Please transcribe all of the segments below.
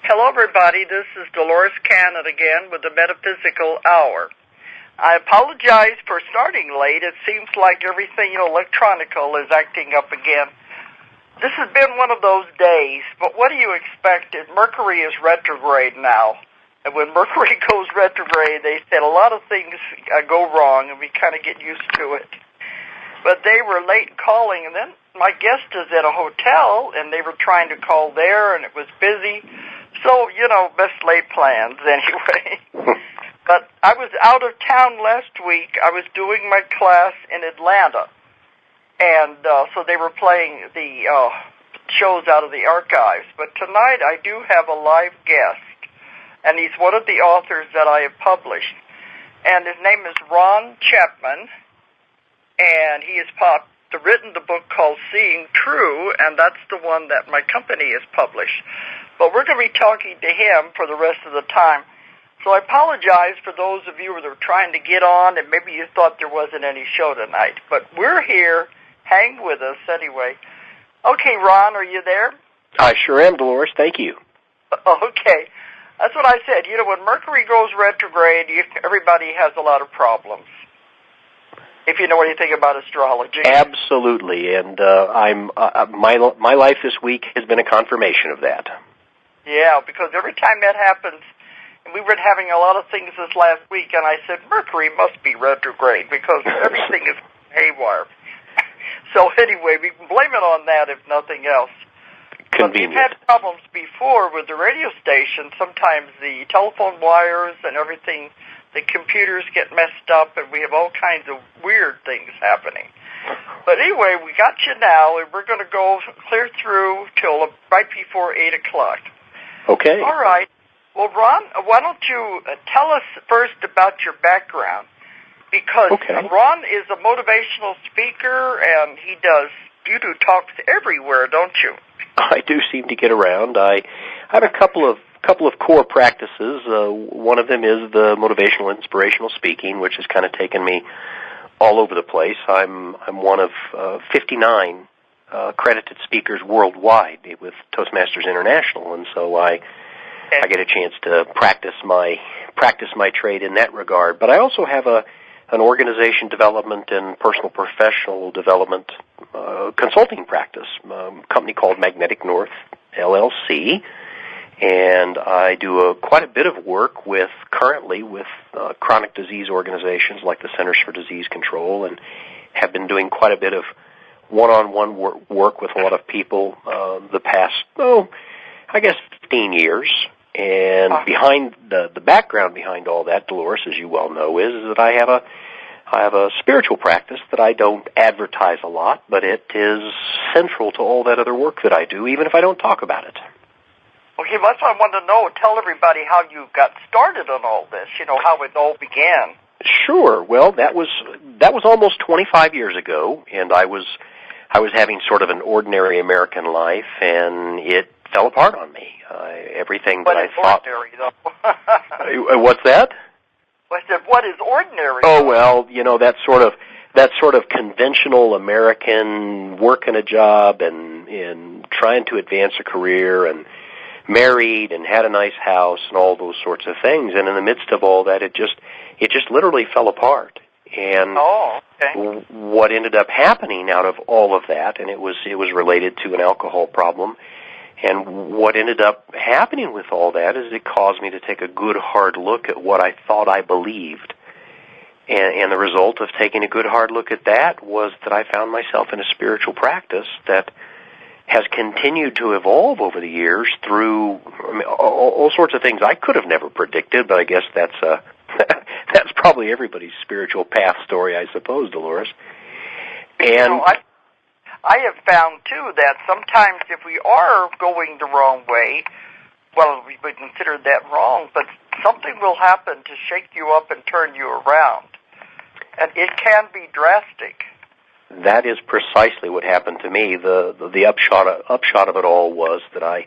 Hello, everybody. This is Dolores Cannon again with the Metaphysical Hour. I apologize for starting late. It seems like everything, electronical is acting up again. This has been one of those days, but what do you expect? Mercury is retrograde now. And when Mercury goes retrograde, they said a lot of things go wrong, and we kind of get used to it. But they were late calling, and then my guest is at a hotel, and they were trying to call there, and it was busy. So, best laid plans anyway. But I was out of town last week. I was doing my class in Atlanta. And so they were playing the shows out of the archives. But tonight I do have a live guest. And he's one of the authors that I have published. And his name is Ron Chapman. And he has written the book called Seeing True, and that's the one that my company has published. But we're going to be talking to him for the rest of the time. So I apologize for those of you that are trying to get on, and maybe you thought there wasn't any show tonight. But we're here. Hang with us anyway. Okay, Ron, are you there? I sure am, Dolores. Thank you. Okay. That's what I said. When Mercury goes retrograde, everybody has a lot of problems, if you know anything about astrology. Absolutely, and my life this week has been a confirmation of that. Yeah, because every time that happens, and we were having a lot of things this last week, and I said, Mercury must be retrograde because everything is haywire. So anyway, we can blame it on that if nothing else. Convenient. But we've had problems before with the radio station. Sometimes the telephone wires and everything, the computers get messed up, and we have all kinds of weird things happening. But anyway, we got you now, and we're going to go clear through till right before 8 o'clock. Okay. All right. Well, Ron, why don't you tell us first about your background? Because Ron is a motivational speaker, and you do talks everywhere, don't you? I do seem to get around. I have a couple of core practices. One of them is the motivational inspirational speaking, which has kind of taken me all over the place. I'm one of 59 accredited speakers worldwide with Toastmasters International, and so I get a chance to practice my trade in that regard. But I also have an organization development and personal professional development consulting practice, a company called Magnetic North LLC, and I do quite a bit of work currently with chronic disease organizations like the Centers for Disease Control, and have been doing quite a bit of one-on-one work with a lot of people the past, 15 years. And behind the background behind all that, Dolores, as you well know, is that I have a spiritual practice that I don't advertise a lot, but it is central to all that other work that I do, even if I don't talk about it. Okay, that's what I wanted to know. Tell everybody how you got started on all this, how it all began. Sure. Well, that was almost 25 years ago, and I was having sort of an ordinary American life, and it fell apart on me. Everything that I thought. Ordinary, though. What's that? I said, what is ordinary? Oh, well, that sort of conventional American working a job and trying to advance a career and married and had a nice house and all those sorts of things. And in the midst of all that, it just literally fell apart. And what ended up happening out of all of that, and it was related to an alcohol problem. And what ended up happening with all that is it caused me to take a good hard look at what I thought I believed. And the result of taking a good hard look at that was that I found myself in a spiritual practice that has continued to evolve over the years through all sorts of things I could have never predicted, but I guess that's probably everybody's spiritual path story, I suppose, Dolores. And I have found, too, that sometimes if we are going the wrong way, well, we would consider that wrong, but something will happen to shake you up and turn you around. And it can be drastic. That is precisely what happened to me. The upshot of it all was that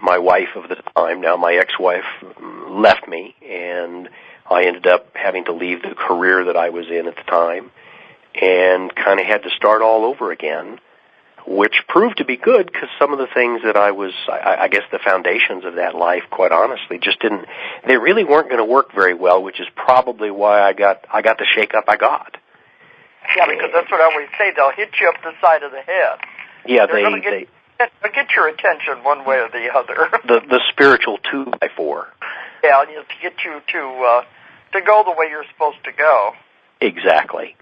my wife of the time, now my ex-wife, left me, and I ended up having to leave the career that I was in at the time, and kind of had to start all over again which proved to be good because some of the things that I guess the foundations of that life, quite honestly, just didn't, they really weren't going to work very well, which is probably why I got the shake-up I got. Yeah, because that's what I always say. They'll hit you up the side of the head. Yeah, they'll get your attention one way or the other. The spiritual 2x4. Yeah, to get you to go the way you're supposed to go. Exactly.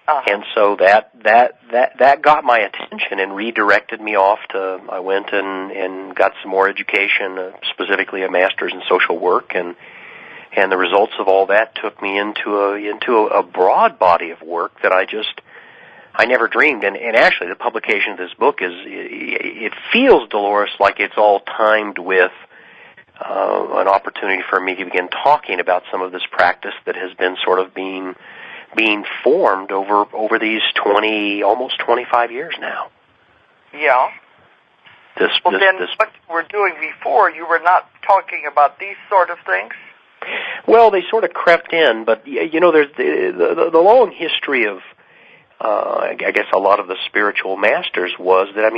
Uh-huh. And so that got my attention and redirected me off to. I went and got some more education, specifically a master's in social work, and the results of all that took me into a broad body of work that I never dreamed. And actually, the publication of this book it feels, Dolores, like it's all timed with an opportunity for me to begin talking about some of this practice that has been sort of being formed over these almost 25 years now. Yeah. What you were doing before, you were not talking about these sort of things? Well, they sort of crept in, but there's the long history of I guess a lot of the spiritual masters was that,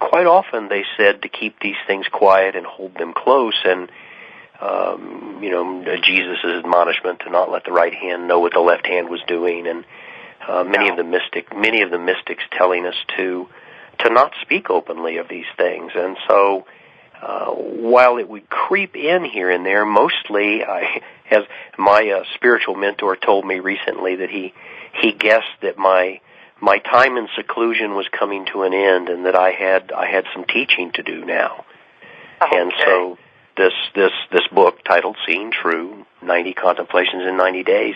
quite often they said to keep these things quiet and hold them close, and Jesus' admonishment to not let the right hand know what the left hand was doing, and many of the mystics telling us to not speak openly of these things. And so while it would creep in here and there, mostly, as my spiritual mentor told me recently, that he guessed that my time in seclusion was coming to an end, and that I had some teaching to do now. Okay. And so this book titled Seeing True, 90 Contemplations in 90 Days,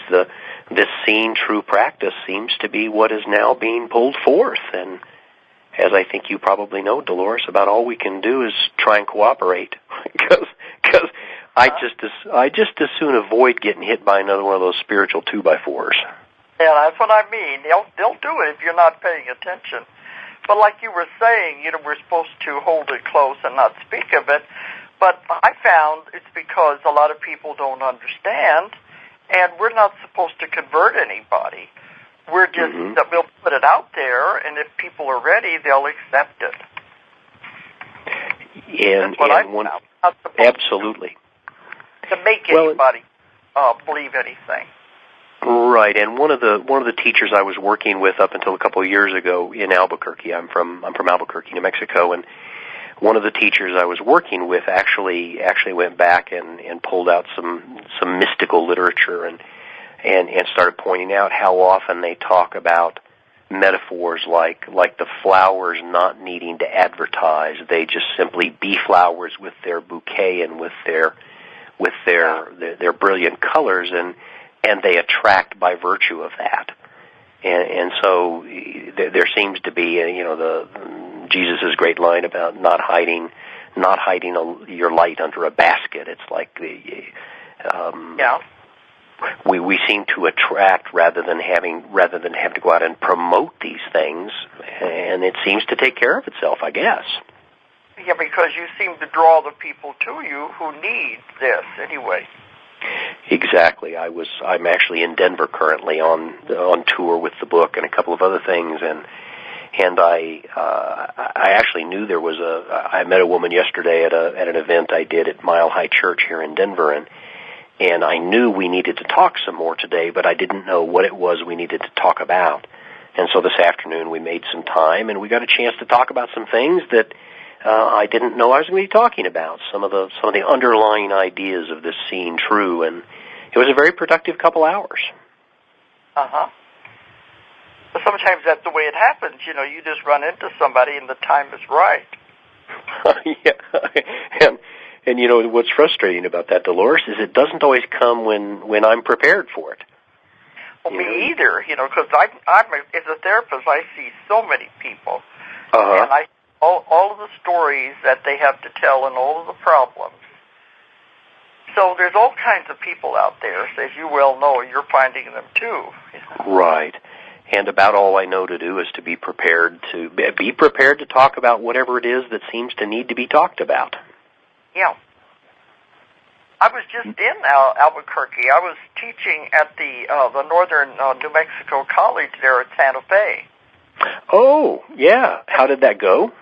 this Seeing True practice seems to be what is now being pulled forth. And as I think you probably know, Dolores, about all we can do is try and cooperate, because I just as soon avoid getting hit by another one of those spiritual 2x4s. Yeah, that's what I mean. They'll do it if you're not paying attention. But like you were saying, we're supposed to hold it close and not speak of it. But I found it's because a lot of people don't understand, and we're not supposed to convert anybody. We're just that we'll put it out there, and if people are ready, they'll accept it. And that's what I found. Absolutely. To make anybody believe anything. Right, and one of the teachers I was working with up until a couple of years ago in Albuquerque. I'm from Albuquerque, New Mexico, and one of the teachers I was working with actually went back and pulled out some mystical literature and started pointing out how often they talk about metaphors like the flowers not needing to advertise. They just simply be flowers with their bouquet and with their brilliant colors, and they attract by virtue of that. And so there seems to be, Jesus' great line about not hiding your light under a basket. It's like we seem to attract rather than having to go out and promote these things, and it seems to take care of itself, I guess. Yeah, because you seem to draw the people to you who need this anyway. Exactly. I'm actually in Denver currently on tour with the book and a couple of other things, and I actually knew there was I met a woman yesterday at an event I did at Mile High Church here in Denver, and I knew we needed to talk some more today, but I didn't know what it was we needed to talk about. And so this afternoon we made some time, and we got a chance to talk about some things that I didn't know I was going to be talking about, some of the underlying ideas of this Seeing True, and it was a very productive couple hours. Uh-huh. But sometimes that's the way it happens. You just run into somebody and the time is right. Yeah. And what's frustrating about that, Dolores, is it doesn't always come when I'm prepared for it. Well, me either, because as a therapist, I see so many people. Uh-huh. And I all of the stories that they have to tell and all of the problems. So there's all kinds of people out there, as you well know, you're finding them too. Right. And about all I know to do is to be prepared to talk about whatever it is that seems to need to be talked about. Yeah. I was just in Albuquerque. I was teaching at the Northern New Mexico College there at Santa Fe. Oh, yeah. How did that go?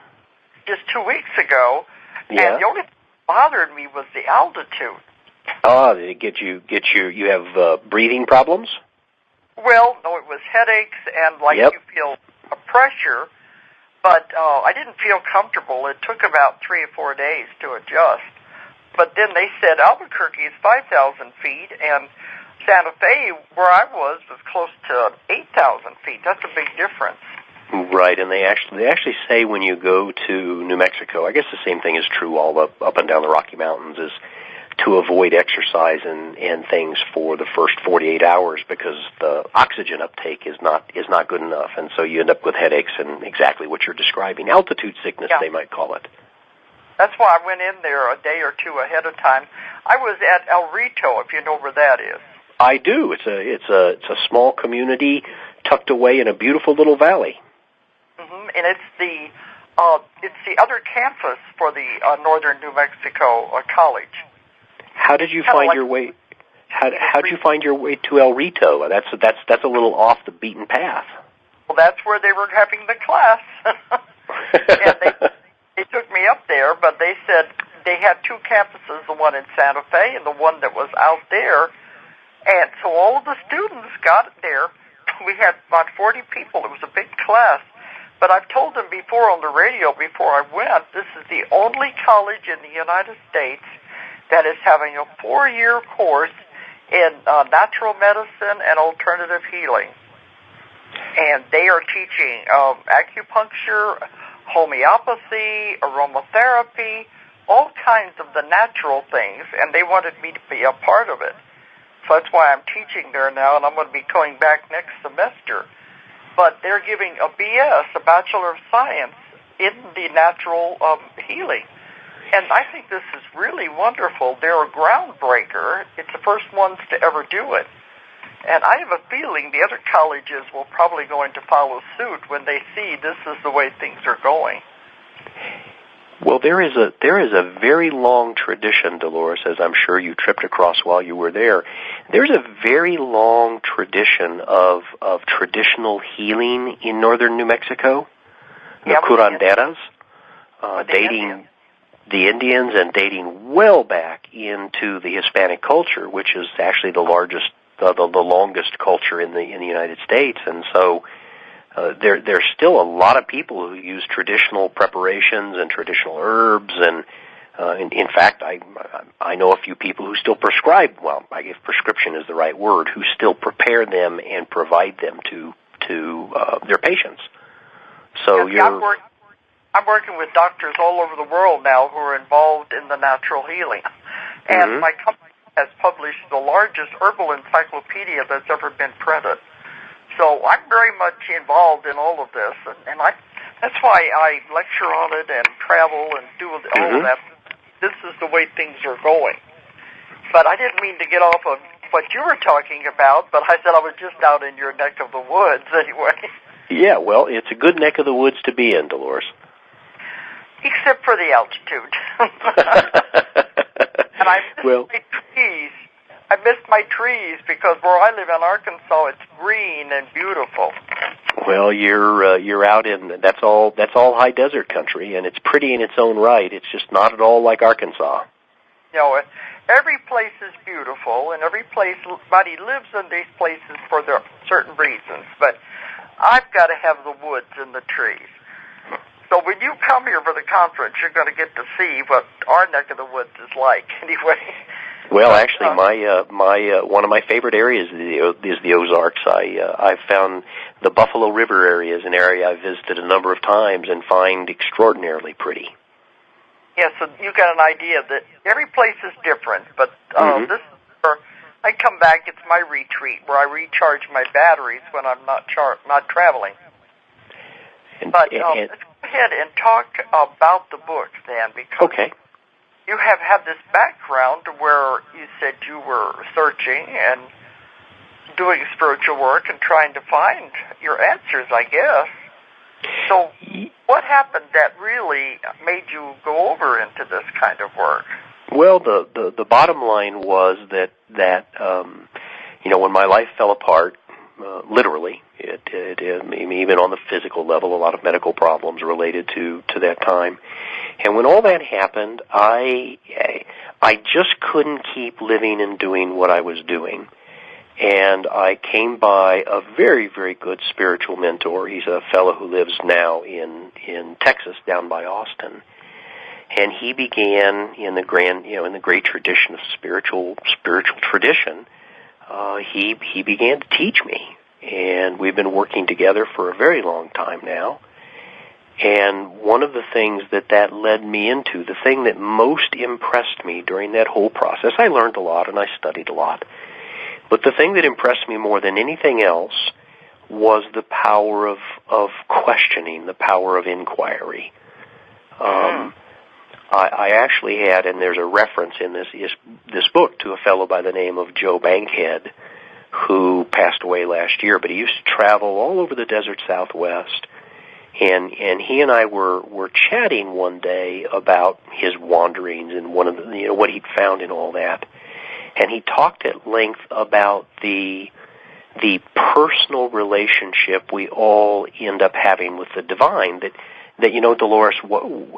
Just 2 weeks ago. Yeah. And the only thing that bothered me was the altitude. Ah, did it get you, you have breathing problems? Well, no, it was headaches and like Yep. you feel a pressure, but I didn't feel comfortable. It took about 3 or 4 days to adjust. But then they said Albuquerque is 5,000 feet, and Santa Fe, where I was close to 8,000 feet. That's a big difference. Right, and they actually say when you go to New Mexico, I guess the same thing is true all up and down the Rocky Mountains, is to avoid exercise and things for the first 48 hours because the oxygen uptake is not good enough, and so you end up with headaches and exactly what you're describing. Altitude sickness, Yeah. they might call it. That's why I went in there a day or two ahead of time. I was at El Rito, if you know where that is. I do. It's a small community tucked away in a beautiful little valley. Mm-hmm. And it's the other campus for the Northern New Mexico College. How did you Kinda find like your way? How did you find your way to El Rito? That's a little off the beaten path. Well, that's where they were having the class, and they took me up there. But they said they had 2 campuses, the one in Santa Fe and the one that was out there. And so all of the students got there. We had about 40 people. It was a big class. But I've told them before on the radio, before I went, this is the only college in the United States that is having a 4-year course in natural medicine and alternative healing. And they are teaching acupuncture, homeopathy, aromatherapy, all kinds of the natural things, and they wanted me to be a part of it. So that's why I'm teaching there now, and I'm going to be going back next semester. But they're giving a BS, a Bachelor of Science, in the natural healing. And I think this is really wonderful. They're a groundbreaker. It's the first ones to ever do it. And I have a feeling the other colleges will probably going to follow suit when they see this is the way things are going. Well, there is a very long tradition, Dolores, as I'm sure you tripped across while you were there. There's a very long tradition of traditional healing in northern New Mexico, the curanderas, dating the Indians and dating well back into the Hispanic culture, which is actually the largest, the longest culture in the United States, and so. There's still a lot of people who use traditional preparations and traditional herbs, and in fact, I know a few people who still prescribe. Well, I guess prescription is the right word. Who still prepare them and provide them to their patients. So yes, I'm working with doctors all over the world now who are involved in the natural healing, and my company has published the largest herbal encyclopedia that's ever been printed. So I'm very much involved in all of this, and that's why I lecture on it and travel and do all of that. This is the way things are going. But I didn't mean to get off of what you were talking about, but I said I was just out in your neck of the woods anyway. Yeah, well, it's a good neck of the woods to be in, Dolores. Except for the altitude. And I miss my trees. I missed my trees because where I live in Arkansas, it's green and beautiful. Well, you're out in that's all high desert country, and it's pretty in its own right. It's just not at all like Arkansas. You know, every place is beautiful, and everybody lives in these places for their certain reasons. But I've got to have the woods and the trees. So when you come here for the conference, you're going to get to see what our neck of the woods is like, anyway. Well, actually, my one of my favorite areas is the Ozarks. I've found the Buffalo River area is an area I've visited a number of times and find extraordinarily pretty. Yeah, so you got an idea that every place is different, but this is where I come back. It's my retreat where I recharge my batteries when I'm not traveling. But let's go ahead and talk about the book then, because. Okay. You have had this background where you said you were searching and doing spiritual work and trying to find your answers, I guess. So what happened that really made you go over into this kind of work? Well, the bottom line was that when my life fell apart, literally, Even on the physical level, a lot of medical problems related to that time. And when all that happened, I just couldn't keep living and doing what I was doing. And I came by a very, very good spiritual mentor. He's a fellow who lives now in Texas, down by Austin. And he began in the great tradition of spiritual tradition. He began to teach me, and we've been working together for a very long time now. And one of the things that led me into, the thing that most impressed me during that whole process, I learned a lot and I studied a lot, but the thing that impressed me more than anything else was the power of questioning, the power of inquiry. I actually had, and there's a reference in this book to a fellow by the name of Joe Bankhead, who passed away last year, but he used to travel all over the desert Southwest. And he and I were chatting one day about his wanderings and one of the, what he'd found in all that. And he talked at length about the personal relationship we all end up having with the divine. That Dolores,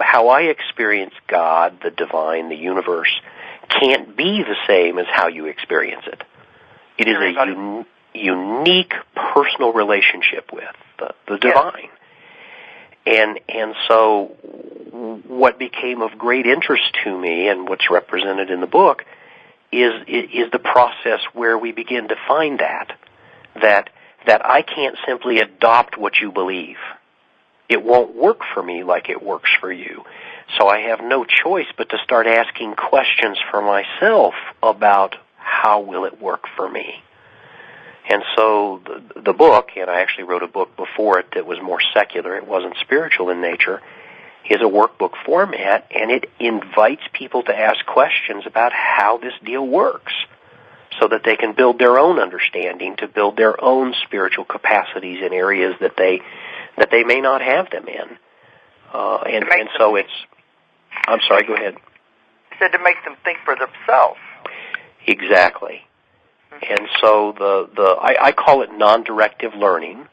how I experience God, the divine, the universe, can't be the same as how you experience it. It is a unique personal relationship with the divine. And so what became of great interest to me, and what's represented in the book, is the process where we begin to find that I can't simply adopt what you believe. It won't work for me like it works for you. So I have no choice but to start asking questions for myself about how will it work for me. And so the book, and I actually wrote a book before it that was more secular, it wasn't spiritual in nature, is a workbook format, and it invites people to ask questions about how this deal works so that they can build their own understanding, to build their own spiritual capacities in areas that they may not have them in. And so it's... I'm sorry, go ahead. You said to make them think for themselves. Exactly. And so I call it non-directive learning,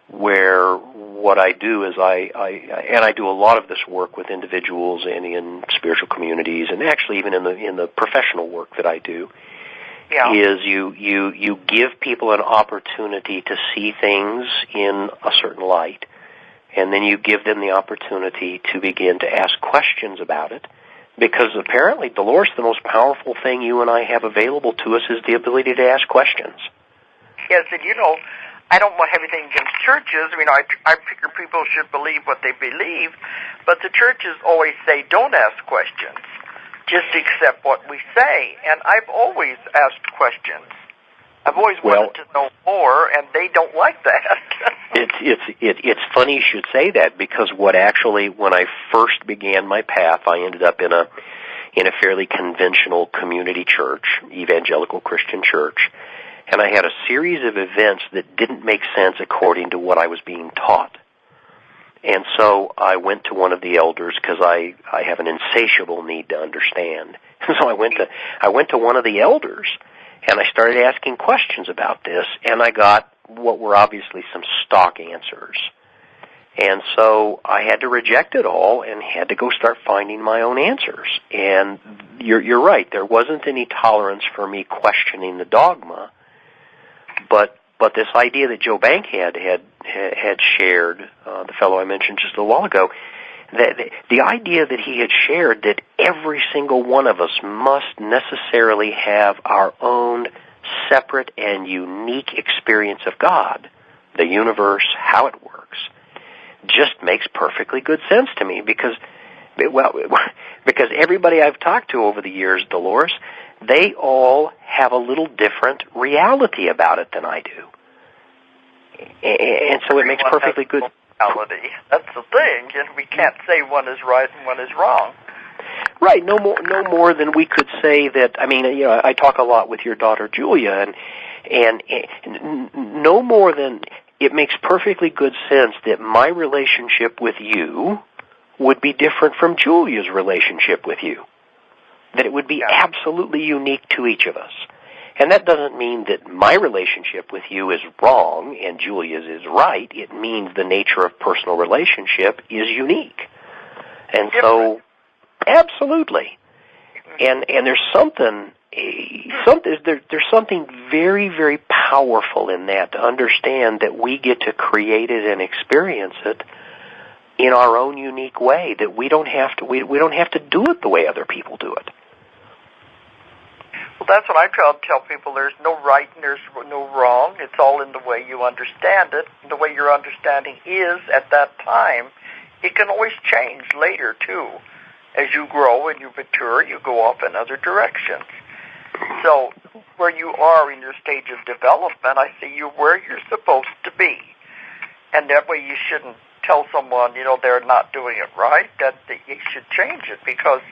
where what I do is I do a lot of this work with individuals and in spiritual communities, and actually even in the professional work that I do, is you give people an opportunity to see things in a certain light, and then you give them the opportunity to begin to ask questions about it. Because apparently, Dolores, the most powerful thing you and I have available to us is the ability to ask questions. Yes, and I don't want everything against churches. I figure people should believe what they believe, but the churches always say, don't ask questions, just accept what we say. And I've always asked questions. I've always wanted to know more, and they don't like that. It's funny you should say that, because when I first began my path, I ended up in a fairly conventional community church, evangelical Christian church, and I had a series of events that didn't make sense according to what I was being taught. And so I went to one of the elders, because I have an insatiable need to understand. So I went to one of the elders, and I started asking questions about this, and I got what were obviously some stock answers. And so I had to reject it all and had to go start finding my own answers. And you're right, there wasn't any tolerance for me questioning the dogma, but this idea that Joe Bankhead had shared, the fellow I mentioned just a while ago, the idea that he had shared that every single one of us must necessarily have our own separate and unique experience of God, the universe, how it works, just makes perfectly good sense to me, because everybody I've talked to over the years, Dolores, they all have a little different reality about it than I do. And so it makes perfectly good... reality. That's the thing, and we can't say one is right and one is wrong. Right, no more than we could say that. I talk a lot with your daughter Julia, and no more than it makes perfectly good sense that my relationship with you would be different from Julia's relationship with you. That it would be absolutely unique to each of us. And that doesn't mean that my relationship with you is wrong and Julia's is right. It means the nature of personal relationship is unique. And so, absolutely. And there's there's something very, very powerful in that, to understand that we get to create it and experience it in our own unique way, that we don't have to do it the way other people do it. Well, that's what I try to tell people. There's no right and there's no wrong. It's all in the way you understand it, the way your understanding is at that time. It can always change later, too. As you grow and you mature, you go off in other directions. So where you are in your stage of development, I see you where you're supposed to be. And that way you shouldn't tell someone, they're not doing it right, that you should change it, because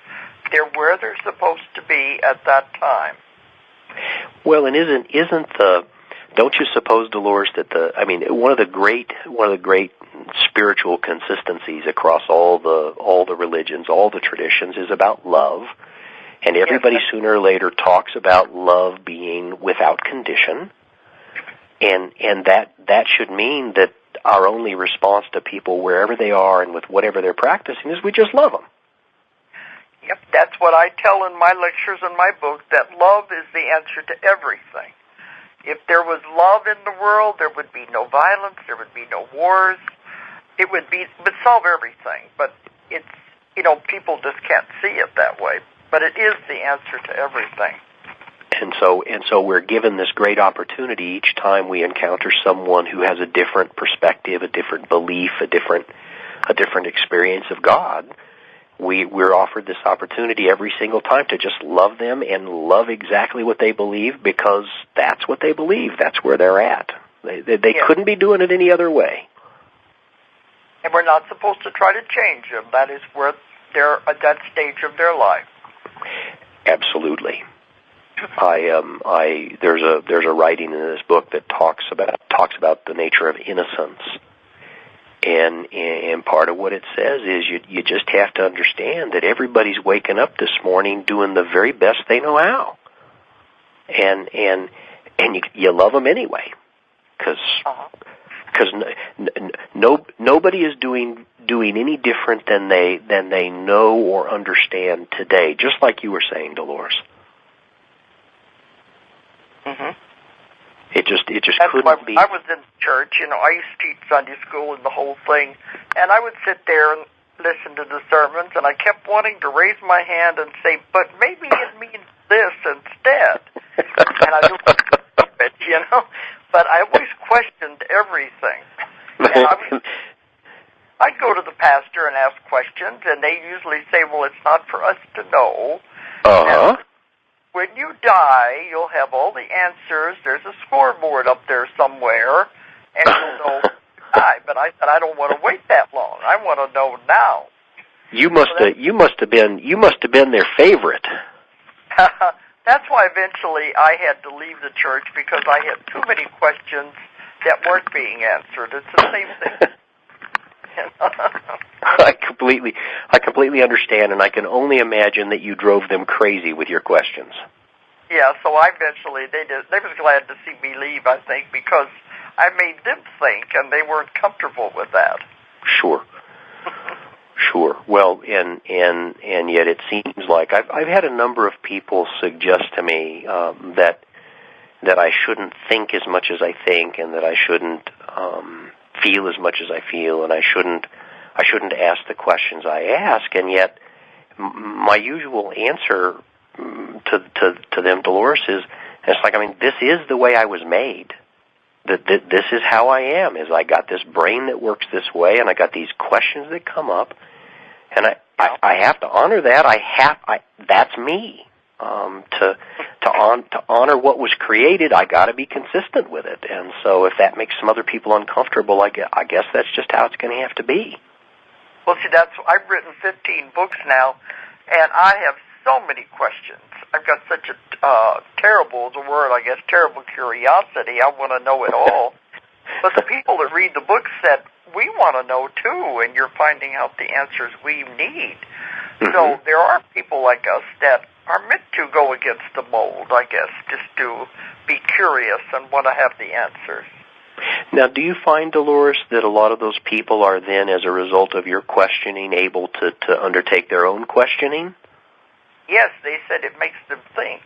they're where they're supposed to be at that time. Well, and don't you suppose, Dolores, that one of the great spiritual consistencies across all the religions, all the traditions, is about love. And everybody sooner or later talks about love being without condition. And that should mean that our only response to people, wherever they are and with whatever they're practicing, is we just love them. Yep, that's what I tell in my lectures and my book, that love is the answer to everything. If there was love in the world, there would be no violence, there would be no wars. It would solve everything. But it's, people just can't see it that way. But it is the answer to everything. And so we're given this great opportunity each time we encounter someone who has a different perspective, a different belief, a different experience of God. We're offered this opportunity every single time to just love them and love exactly what they believe, because that's what they believe. That's where they're at. They couldn't be doing it any other way. And we're not supposed to try to change them. That is where they're at that stage of their life. Absolutely. There's a writing in this book that talks about the nature of innocence. And part of what it says is you just have to understand that everybody's waking up this morning doing the very best they know how, and you love them anyway, because nobody is doing any different than they know or understand today. Just like you were saying, Dolores. Mm-hmm. It just couldn't be. I was in church, I used to teach Sunday school and the whole thing, and I would sit there and listen to the sermons, and I kept wanting to raise my hand and say, but maybe it means this instead. And I knew it, but I always questioned everything. And I'd go to the pastor and ask questions, and they usually say, well, it's not for us to know. Uh-huh. When you die, you'll have all the answers. There's a scoreboard up there somewhere, and you'll know die. But I said, I don't want to wait that long. I want to know now. You must have been their favorite. That's why eventually I had to leave the church, because I had too many questions that weren't being answered. It's the same thing. I completely understand, and I can only imagine that you drove them crazy with your questions. Yeah, so I eventually, they was glad to see me leave, I think, because I made them think, and they weren't comfortable with that. Sure. Sure. Well, and yet it seems like I've had a number of people suggest to me that I shouldn't think as much as I think, and that I shouldn't feel as much as I feel, and I shouldn't ask the questions I ask. And yet, my usual answer to them, Dolores, is it's like, this is the way I was made. That this is how I am. Is I got this brain that works this way, and I got these questions that come up, and I have to honor that. That's me. To honor what was created, I got to be consistent with it. And so, if that makes some other people uncomfortable, I guess that's just how it's going to have to be. Well, see, I've written 15 books now, and I have so many questions. I've got such a terrible curiosity. I want to know it all. But the people that read the book said, we want to know too, and you're finding out the answers we need. So there are people like us that are meant to go against the mold, I guess, just to be curious and want to have the answers. Now, do you find, Dolores, that a lot of those people are then, as a result of your questioning, able to undertake their own questioning? Yes, they said it makes them think.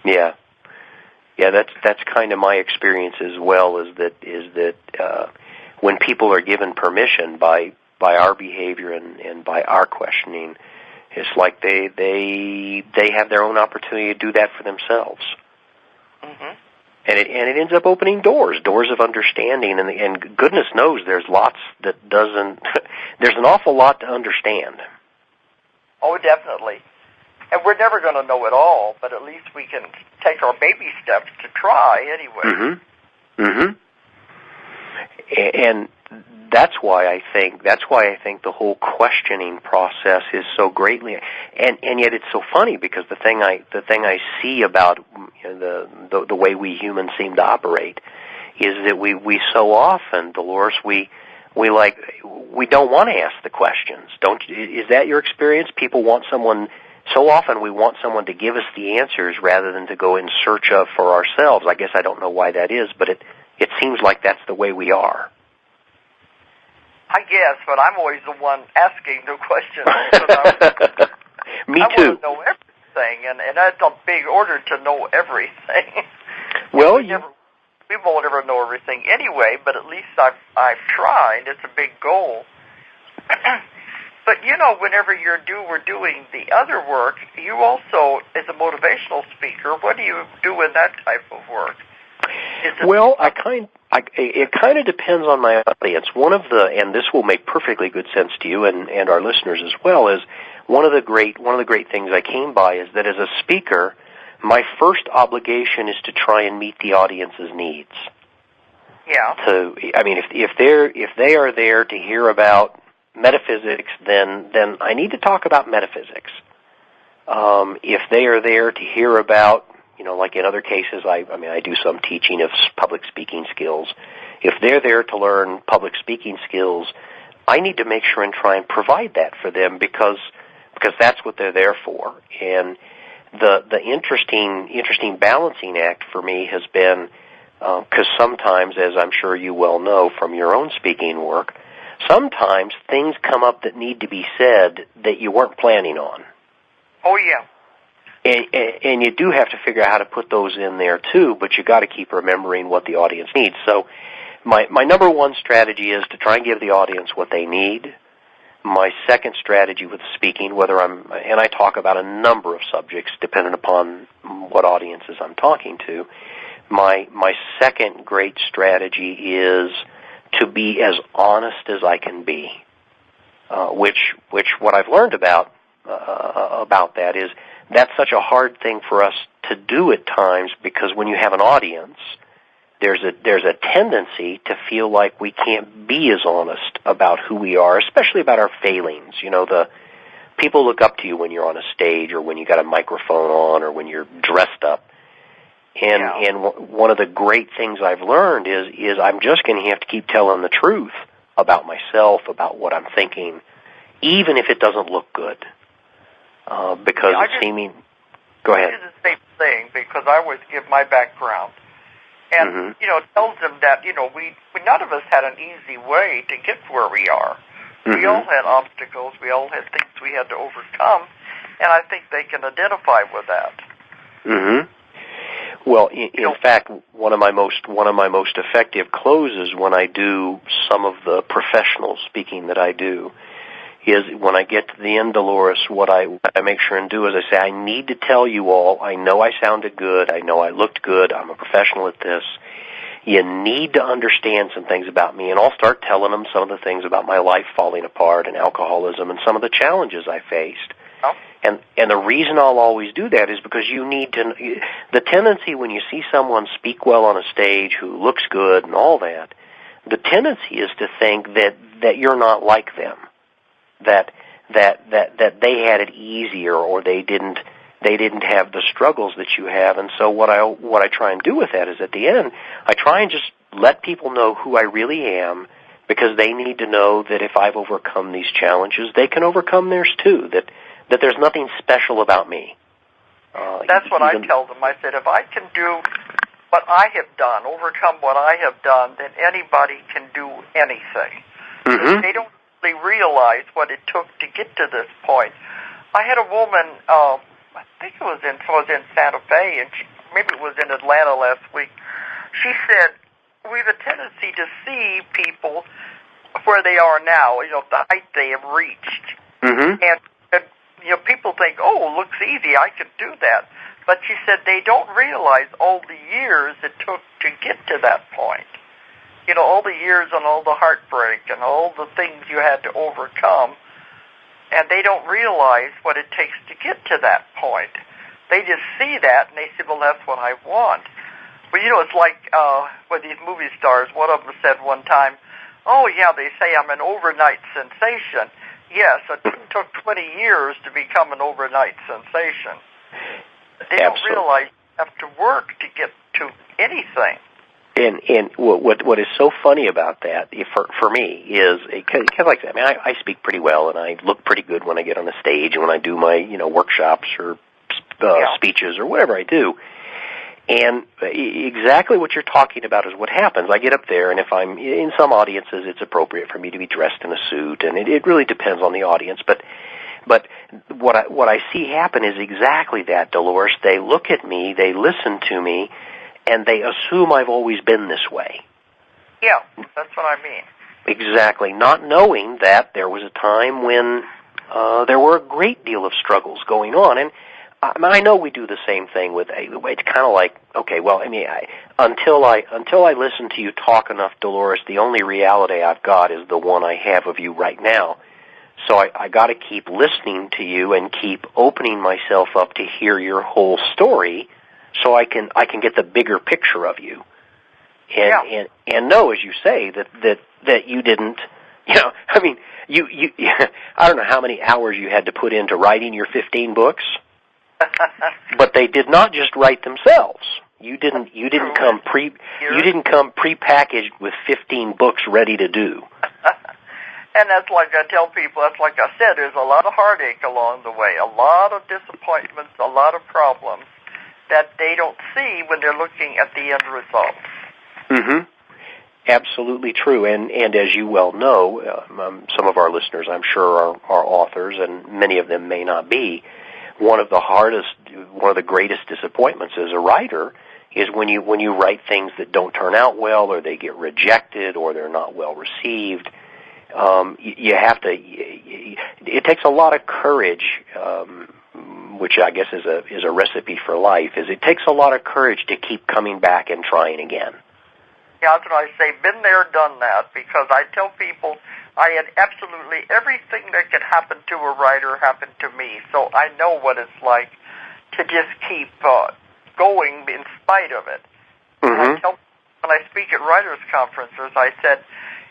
Yeah. Yeah, that's kind of my experience as well, is that when people are given permission by our behavior and by our questioning, it's like they have their own opportunity to do that for themselves. Mm-hmm. And it ends up opening doors of understanding, and goodness knows there's lots that doesn't. There's an awful lot to understand. Oh, definitely. And we're never going to know it all, but at least we can take our baby steps to try anyway. And that's why I think the whole questioning process is so greatly, and yet it's so funny, because the thing I see about the way we humans seem to operate is that we so often, Dolores, we don't want to ask the questions. Is that your experience? People want someone. So often we want someone to give us the answers rather than to go in search of for ourselves. I guess I don't know why that is, but it seems like that's the way we are. I guess, but I'm always the one asking the questions. Me I too. I want to know everything, and that's a big order to know everything. Well, we won't ever know everything anyway, but at least I've tried. It's a big goal. But, whenever we're doing the other work, you also, as a motivational speaker, what do you do in that type of work? Well, it kind of depends on my audience. And this will make perfectly good sense to you and our listeners as well, is one of the great things I came by is that as a speaker, my first obligation is to try and meet the audience's needs. Yeah. If they are there to hear about metaphysics, then I need to talk about metaphysics. If they are there to hear about, like in other cases, I do some teaching of public speaking skills. If they're there to learn public speaking skills, I need to make sure and try and provide that for them because that's what they're there for. And the interesting balancing act for me has been, because sometimes, as I'm sure you well know from your own speaking work, sometimes things come up that need to be said that you weren't planning on. Oh, yeah. And you do have to figure out how to put those in there, too, but you got to keep remembering what the audience needs. So my number one strategy is to try and give the audience what they need. My second strategy with speaking, and I talk about a number of subjects depending upon what audiences I'm talking to, my second great strategy is to be as honest as I can be, which what I've learned about that is that's such a hard thing for us to do at times, because when you have an audience, there's a tendency to feel like we can't be as honest about who we are, especially about our failings. The people look up to you when you're on a stage or when you got a microphone on or when you're dressed up. And one of the great things I've learned is I'm just going to have to keep telling the truth about myself, about what I'm thinking, even if it doesn't look good. Because Go ahead. I do the same thing because I always give my background. And, it tells them that, we none of us had an easy way to get to where we are. We all had obstacles. We all had things we had to overcome. And I think they can identify with that. Well, in fact, one of my most effective closes when I do some of the professional speaking that I do is when I get to the end, Dolores, what I make sure and do is I say, I need to tell you all, I know I sounded good, I know I looked good, I'm a professional at this. You need to understand some things about me, and I'll start telling them some of the things about my life falling apart and alcoholism and some of the challenges I faced. Oh. And the reason I'll always do that is because you need to, the tendency when you see someone speak well on a stage who looks good and all that, the tendency is to think that you're not like them, that they had it easier or they didn't have the struggles that you have. And so what I try and do with that is at the end, I try and just let people know who I really am, because they need to know that if I've overcome these challenges, they can overcome theirs too, that there's nothing special about me. That's what I tell them. I said, if I can do what I have done, overcome what I have done, then anybody can do anything. Mm-hmm. They don't really realize what it took to get to this point. I had a woman, I think it was in Santa Fe, and maybe it was in Atlanta last week. She said, we have a tendency to see people where they are now, the height they have reached. Mm-hmm. And people think, oh, it looks easy, I can do that. But she said they don't realize all the years it took to get to that point. All the years and all the heartbreak and all the things you had to overcome. And they don't realize what it takes to get to that point. They just see that, and they say, well, that's what I want. But, it's like with these movie stars, one of them said one time, oh, yeah, they say I'm an overnight sensation. Yes, it took 20 years to become an overnight sensation. They don't realize you have to work to get to anything. And what is so funny about that, for me, is kind of like that. I mean, I speak pretty well, and I look pretty good when I get on the stage and when I do my workshops or speeches or whatever I do. And exactly what you're talking about is what happens. I get up there, and if I'm in some audiences, it's appropriate for me to be dressed in a suit, and it really depends on the audience. But what I see happen is exactly that, Dolores. They look at me, they listen to me, and they assume I've always been this way. Yeah, that's what I mean. Exactly, not knowing that there was a time when there were a great deal of struggles going on. And I know we do the same thing with, it's kind of like, okay, well, I mean, until I listen to you talk enough, Dolores, the only reality I've got is the one I have of you right now. So I got to keep listening to you and keep opening myself up to hear your whole story, so I can get the bigger picture of you, and know, as you say, that you didn't, I mean, you I don't know how many hours you had to put into writing your 15 books, but they did not just write themselves. You didn't come prepackaged with 15 books ready to do. And that's like I tell people, that's like I said, there's a lot of heartache along the way, a lot of disappointments, a lot of problems that they don't see when they're looking at the end result. Mm-hmm. Absolutely true. And as you well know, some of our listeners, I'm sure, are authors, and many of them may not be. One of the greatest disappointments as a writer is when you write things that don't turn out well, or they get rejected, or they're not well received. You have to. It takes a lot of courage, which I guess is a recipe for life. It takes a lot of courage to keep coming back and trying again. Yeah, that's what I say. Been there, done that. Because I tell people I had absolutely everything that could happen to a writer happened to me. So I know what it's like to just keep going in spite of it. Mm-hmm. When I speak at writers' conferences, I said,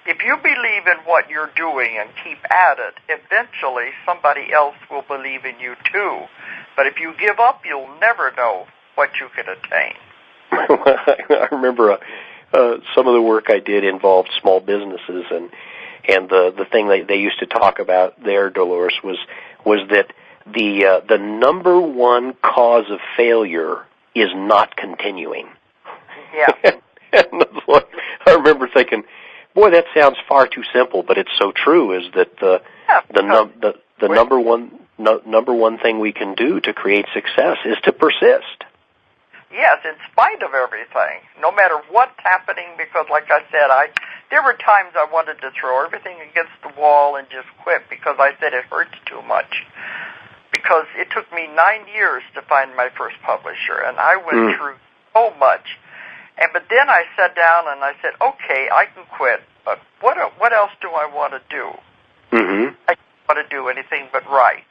if you believe in what you're doing and keep at it, eventually somebody else will believe in you too. But if you give up, you'll never know what you can attain. I remember some of the work I did involved small businesses, and the thing they used to talk about there, Dolores, was that the number one cause of failure is not continuing. Yeah. And I remember thinking, boy, that sounds far too simple, but it's so true. Is that the number one thing we can do to create success is to persist. Yes, in spite of everything, no matter what's happening. Because, like I said, there were times I wanted to throw everything against the wall and just quit because I said it hurts too much. Because it took me 9 years to find my first publisher, and I went through so much. But then I sat down and I said, okay, I can quit, but what else do I want to do? Mm-hmm. I don't want to do anything but write.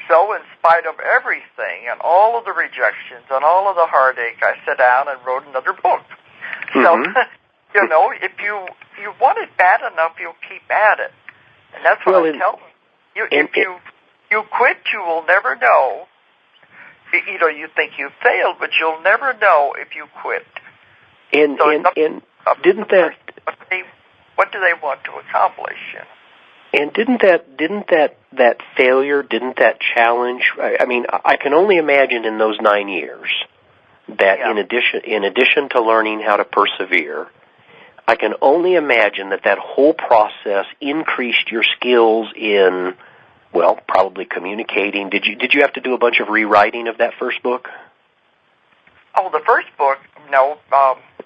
So in spite of everything and all of the rejections and all of the heartache, I sat down and wrote another book. Mm-hmm. So, if you want it bad enough, you'll keep at it. And that's what I tell them. If you quit, you will never know. You think you failed, but you'll never know if you quit. And didn't that what do they want to accomplish? And didn't that failure, didn't that challenge? I mean, I can only imagine in those 9 years that in addition to learning how to persevere, I can only imagine that whole process increased your skills in, well, probably communicating. Did you have to do a bunch of rewriting of that first book? Oh, the first book, no.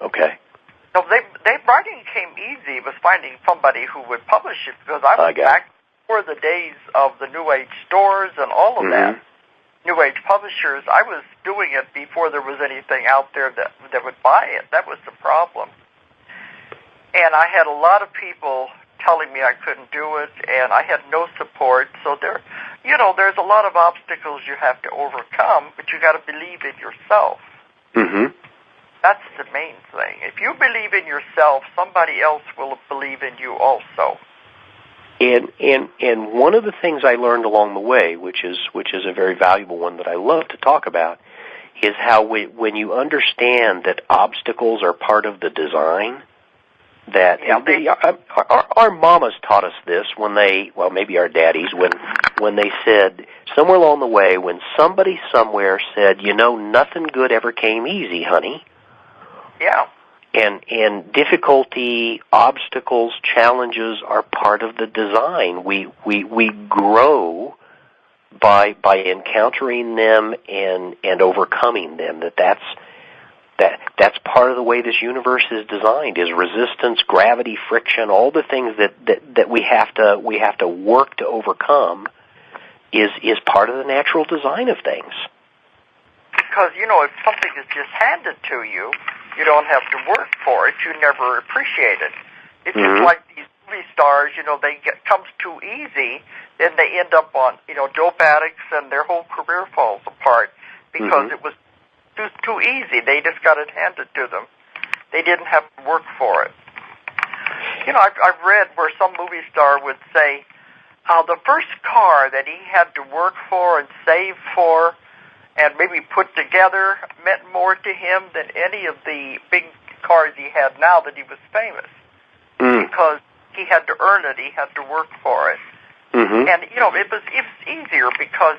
Okay. No, writing came easy. It was finding somebody who would publish it, because I was back before the days of the New Age stores and all of that. New Age publishers, I was doing it before there was anything out there that would buy it. That was the problem. And I had a lot of people telling me I couldn't do it, and I had no support. So there's a lot of obstacles you have to overcome, but you got to believe in yourself. Mm-hmm. That's the main thing. If you believe in yourself, somebody else will believe in you also. And one of the things I learned along the way, which is a very valuable one that I love to talk about, is how when you understand that obstacles are part of the design, that our mamas taught us this when maybe our daddies, when they said, somewhere along the way, when somebody somewhere said, nothing good ever came easy, honey. Yeah. And difficulty, obstacles, challenges are part of the design. We grow by encountering them and overcoming them. That's part of the way this universe is designed, is resistance, gravity, friction, all the things that we have to work to overcome is part of the natural design of things. Because, if something is just handed to you, you don't have to work for it. You never appreciate it. It's just like these movie stars, comes too easy, then they end up on, dope addicts, and their whole career falls apart because it was too easy. They just got it handed to them. They didn't have to work for it. I've read where some movie star would say the first car that he had to work for and save for and maybe put together meant more to him than any of the big cars he had now that he was famous. Because he had to earn it, he had to work for it. And, it was easier because,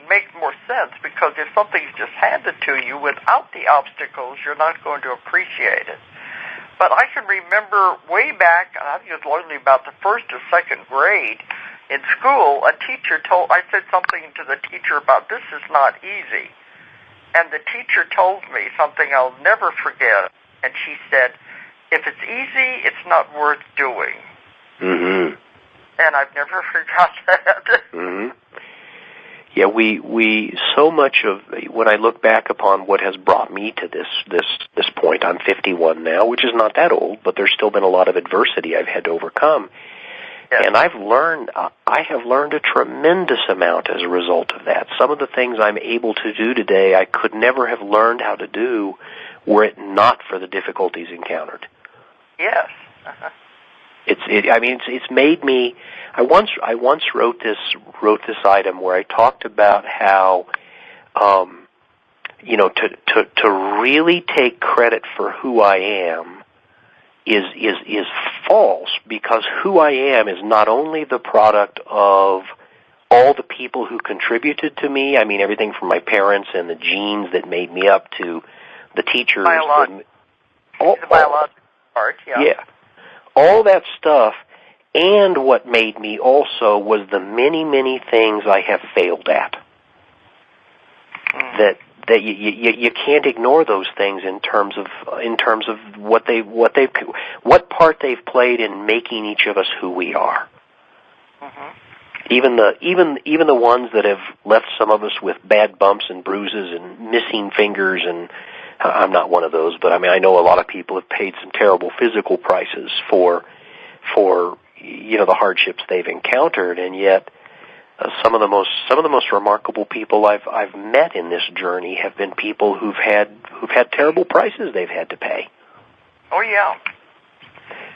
makes more sense, because if something's just handed to you without the obstacles, you're not going to appreciate it. But I can remember way back, I think it was only about the first or second grade, in school, I said something to the teacher about, this is not easy. And the teacher told me something I'll never forget. And she said, if it's easy, it's not worth doing. And I've never forgot that. Yeah, we so much of, when I look back upon what has brought me to this point, I'm 51 now, which is not that old, but there's still been a lot of adversity I've had to overcome. And I have learned a tremendous amount as a result of that. Some of the things I'm able to do today, I could never have learned how to do were it not for the difficulties encountered. Yes. It's made me. I once wrote this item where I talked about how, to really take credit for who I am is false, because who I am is not only the product of all the people who contributed to me. Everything from my parents and the genes that made me up to the teachers. The biological part, Yeah. All that stuff, and what made me also was the many, many things I have failed at. That you can't ignore those things in terms of what part they've played in making each of us who we are. Even the ones that have left some of us with bad bumps and bruises and missing fingers, and I'm not one of those, but I know a lot of people have paid some terrible physical prices for the hardships they've encountered, and yet some of the most remarkable people I've met in this journey have been people who've had terrible prices they've had to pay. Oh yeah.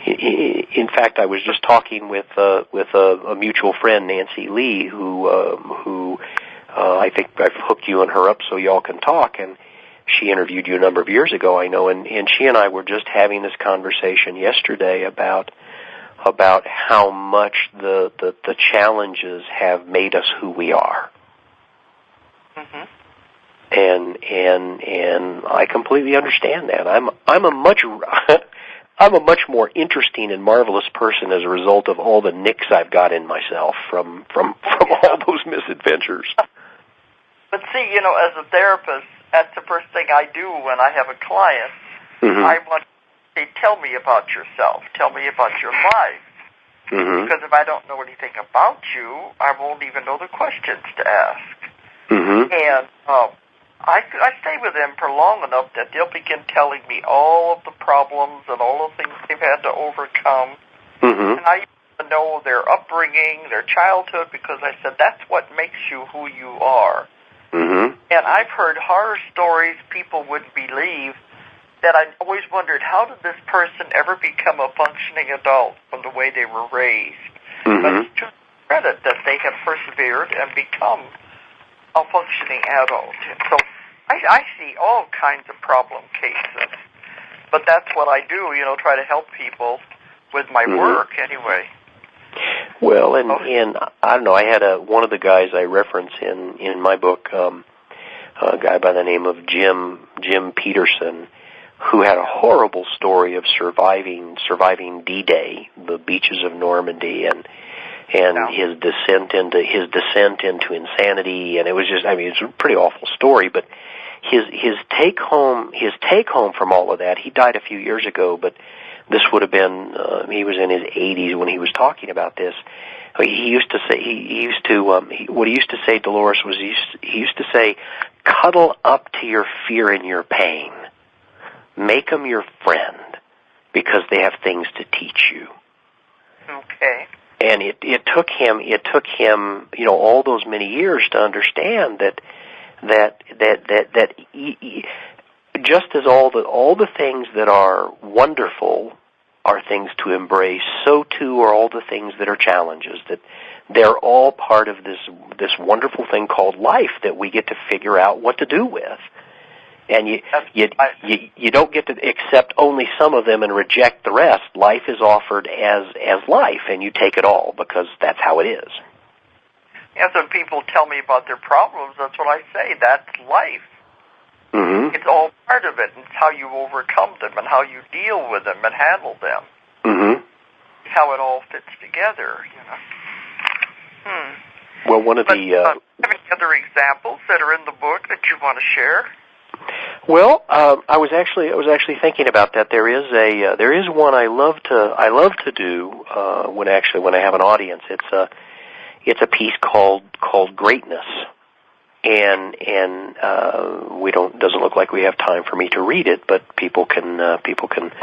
In fact, I was just talking with a mutual friend, Nancy Lee, who I think I've hooked you and her up so y'all can talk. And She interviewed you a number of years ago, I know, and she and I were just having this conversation yesterday about how much the challenges have made us who we are. Mm-hmm. And I completely understand that. I'm a much I'm a much more interesting and marvelous person as a result of all the nicks I've got in myself from all those misadventures. But see, you know, as a therapist, that's the first thing I do when I have a client. Mm-hmm. I want to say, tell me about yourself. Tell me about your life. Mm-hmm. Because if I don't know anything about you, I won't even know the questions to ask. Mm-hmm. And I stay with them for long enough that they'll begin telling me all of the problems and all the things they've had to overcome. Mm-hmm. And I even know their upbringing, their childhood, because I said that's what makes you who you are. Mm-hmm. And I've heard horror stories people wouldn't believe that I always wondered, how did this person ever become a functioning adult from the way they were raised? Mm-hmm. But it's to credit that they have persevered and become a functioning adult. So I see all kinds of problem cases. But that's what I do, you know, try to help people with my work anyway. Well, and I don't know, I had one of the guys I reference in my book, a guy by the name of Jim Peterson, who had a horrible story of surviving D-Day, the beaches of Normandy, and his descent into insanity, and it was just, I mean, it's a pretty awful story, but his take home from all of that, he died a few years ago, but this would have been he was in his 80s when he was talking about this. He used to say what he used to say, Dolores, was he used to say, cuddle up to your fear and your pain. Make them your friend, because they have things to teach you. Okay. And it took him, you know, all those many years to understand that just as all the things that are wonderful are things to embrace, so too are all the things that are challenges. That they're all part of this wonderful thing called life that we get to figure out what to do with. And you don't get to accept only some of them and reject the rest. Life is offered as life, and you take it all because that's how it is. Yes, when people tell me about their problems, that's what I say. That's life. Mm-hmm. It's all part of it. It's how you overcome them and how you deal with them and handle them. Mm-hmm. How it all fits together, you know. Well, one of the any other examples that are in the book that you want to share? Well, I was actually thinking about that. There is one I love to do when I have an audience. It's a piece called Greatness, and doesn't look like we have time for me to read it, but people can. Oh,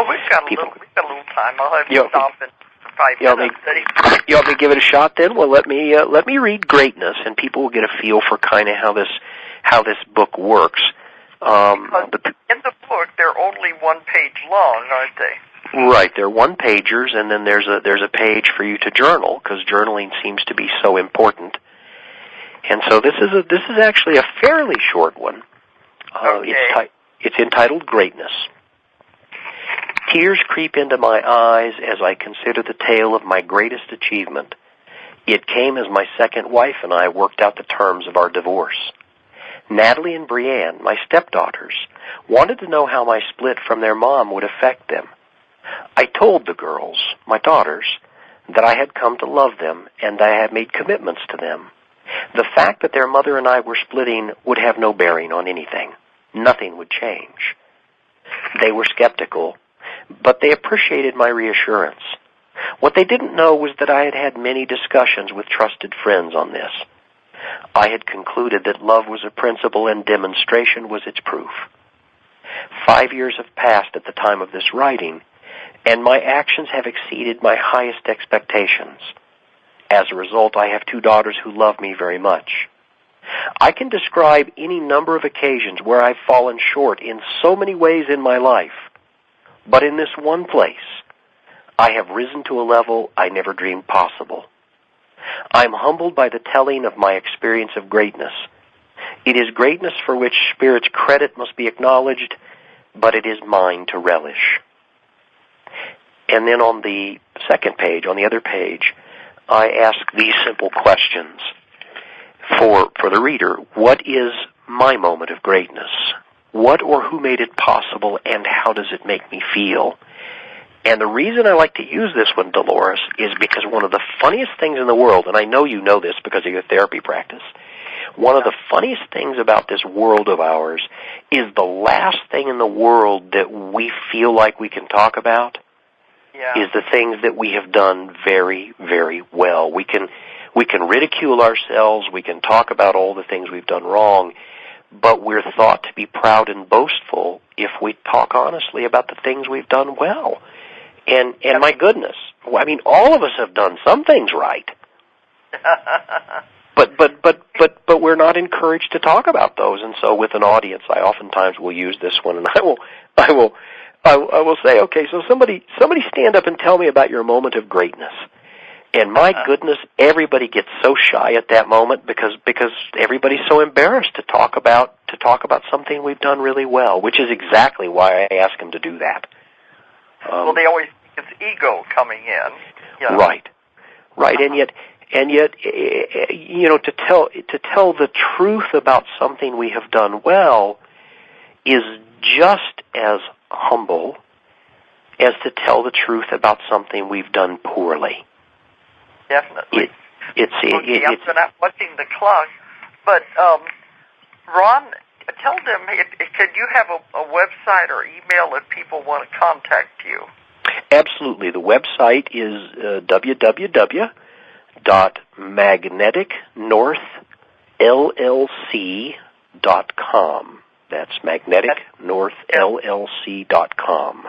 we've got a little time. I'll have you stop in 5 minutes. You want me to give it a shot then? Well, let me read Greatness, and people will get a feel for kind of how this book works. In the book, they're only 1 page long, aren't they? Right, they're 1-pagers, and then there's a page for you to journal, because journaling seems to be so important. And so this is actually a fairly short one. Okay. It's entitled Greatness. Tears creep into my eyes as I consider the tale of my greatest achievement. It came as my second wife and I worked out the terms of our divorce. Natalie and Brianne, my stepdaughters, wanted to know how my split from their mom would affect them. I told the girls, my daughters, that I had come to love them and I had made commitments to them. The fact that their mother and I were splitting would have no bearing on anything. Nothing would change. They were skeptical, but they appreciated my reassurance. What they didn't know was that I had had many discussions with trusted friends on this. I had concluded that love was a principle and demonstration was its proof. 5 years have passed at the time of this writing, and my actions have exceeded my highest expectations. As a result, I have 2 daughters who love me very much. I can describe any number of occasions where I've fallen short in so many ways in my life, but in this one place, I have risen to a level I never dreamed possible. I'm humbled by the telling of my experience of greatness. It is greatness for which Spirit's credit must be acknowledged, but it is mine to relish. And then on the second page, on the other page, I ask these simple questions for the reader. What is my moment of greatness? What or who made it possible, and how does it make me feel? And the reason I like to use this one, Dolores, is because one of the funniest things in the world, and I know you know this because of your therapy practice, one of the funniest things about this world of ours is the last thing in the world that we feel like we can talk about is the things that we have done very, very well. We can ridicule ourselves, we can talk about all the things we've done wrong, but we're thought to be proud and boastful if we talk honestly about the things we've done well. And my goodness, I mean, all of us have done some things right. But we're not encouraged to talk about those, and so with an audience, I oftentimes will use this one, and I will say, okay, so somebody stand up and tell me about your moment of greatness. And my goodness, everybody gets so shy at that moment because everybody's so embarrassed to talk about something we've done really well, which is exactly why I ask them to do that. Well, they always think it's ego coming in. You know. Right, and yet, you know, to tell the truth about something we have done well is just as humble as to tell the truth about something we've done poorly. Definitely. I'm not watching the clock, but Ron, tell them, could you have a website or email if people want to contact you? Absolutely. The website is www.magneticnorthllc.com. That's magneticnorthllc.com.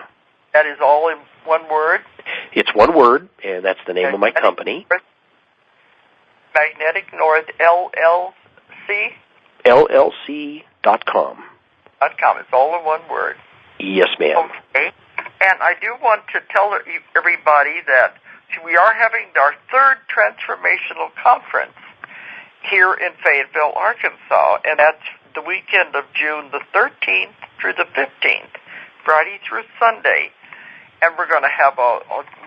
That is all in one word? It's one word, and that's the name of my company. Magnetic North LLC? LLC.com. .com. It's all in one word. Yes, ma'am. Okay. And I do want to tell everybody that we are having our third transformational conference here in Fayetteville, Arkansas, and that's the weekend of June the 13th through the 15th, Friday through Sunday. And we're going to have a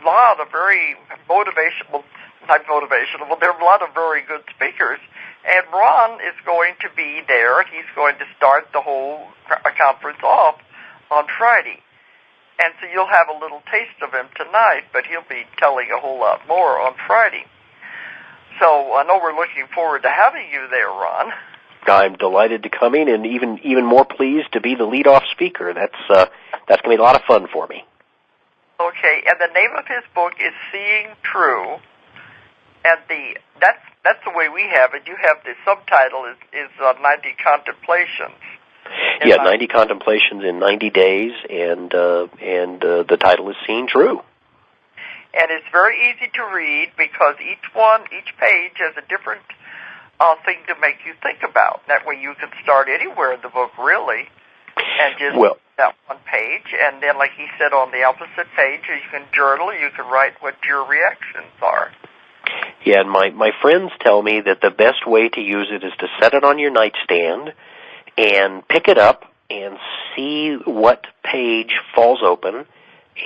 lot of very motivational, not motivational, but there are a lot of very good speakers. And Ron is going to be there. He's going to start the whole conference off on Friday. And so you'll have a little taste of him tonight, but he'll be telling a whole lot more on Friday. So I know we're looking forward to having you there, Ron. I'm delighted to come in, and even more pleased to be the lead-off speaker. That's going to be a lot of fun for me. Okay, and the name of his book is Seeing True, and that's the way we have it. You have the subtitle is 90 Contemplations. Yeah, 90 Contemplations in 90 days, and the title is Seeing True. And it's very easy to read because each page has a different thing to make you think about. That way you can start anywhere in the book, really, and just that one page. And then, like he said, on the opposite page, you can journal, you can write what your reactions are. Yeah, and my friends tell me that the best way to use it is to set it on your nightstand and pick it up and see what page falls open,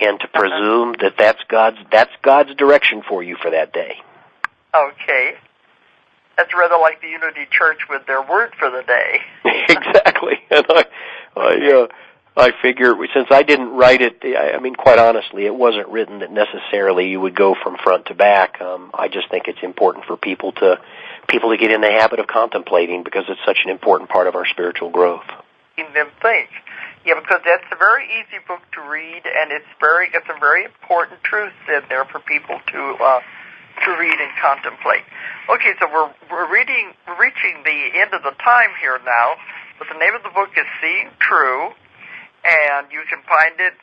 and to presume that that's God's direction for you for that day. Okay. That's rather like the Unity Church with their word for the day. Exactly. And I figure, since I didn't write it, I mean, quite honestly, it wasn't written that necessarily you would go from front to back. I just think it's important for people to get in the habit of contemplating because it's such an important part of our spiritual growth. Making them think. Yeah, because that's a very easy book to read, and it's some very important truths in there for people to read and contemplate. Okay, so we're reaching the end of the time here now, but the name of the book is Seeing True, and you can find it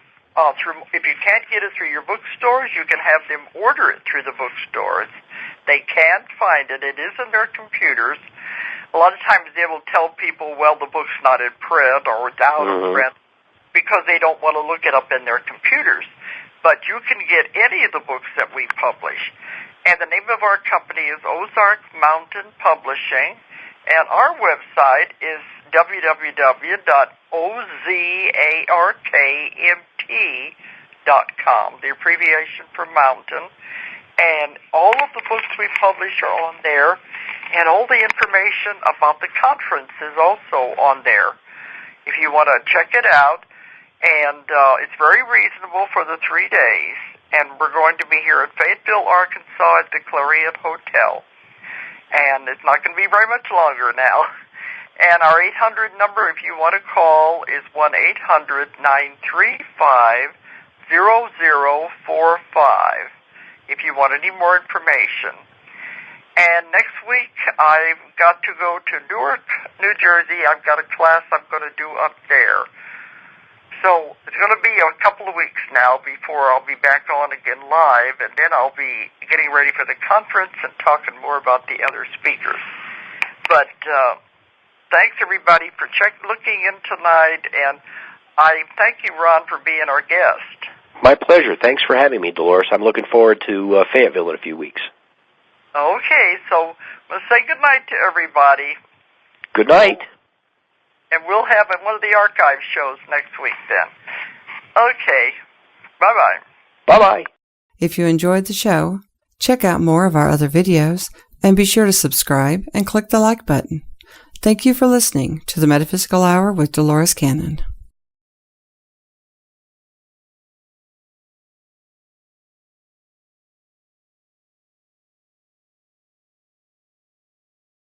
through. If you can't get it through your bookstores, you can have them order it through the bookstores. They can't find it. It is in their computers. A lot of times they will tell people, well, the book's not in print or it's out of print because they don't want to look it up in their computers. But you can get any of the books that we publish. And the name of our company is Ozark Mountain Publishing, And our website is www.ozarkmt.com, the abbreviation for mountain. And all of the books we publish are on there, and all the information about the conference is also on there, if you want to check it out. And it's very reasonable for the 3 days. And we're going to be here at Fayetteville, Arkansas at the Clarion Hotel. And it's not going to be very much longer now. And our 800 number, if you want to call, is 1-800-935-0045, if you want any more information. And next week, I've got to go to Newark, New Jersey. I've got a class I'm going to do up there. So it's going to be a couple of weeks now before I'll be back on again live, and then I'll be getting ready for the conference and talking more about the other speakers. But thanks, everybody, for looking in tonight, and I thank you, Ron, for being our guest. My pleasure. Thanks for having me, Dolores. I'm looking forward to Fayetteville in a few weeks. Okay, so we'll say good night to everybody. Good night. And we'll have one of the archive shows next week then. Okay. Bye-bye. Bye-bye. If you enjoyed the show, check out more of our other videos and be sure to subscribe and click the like button. Thank you for listening to the Metaphysical Hour with Dolores Cannon.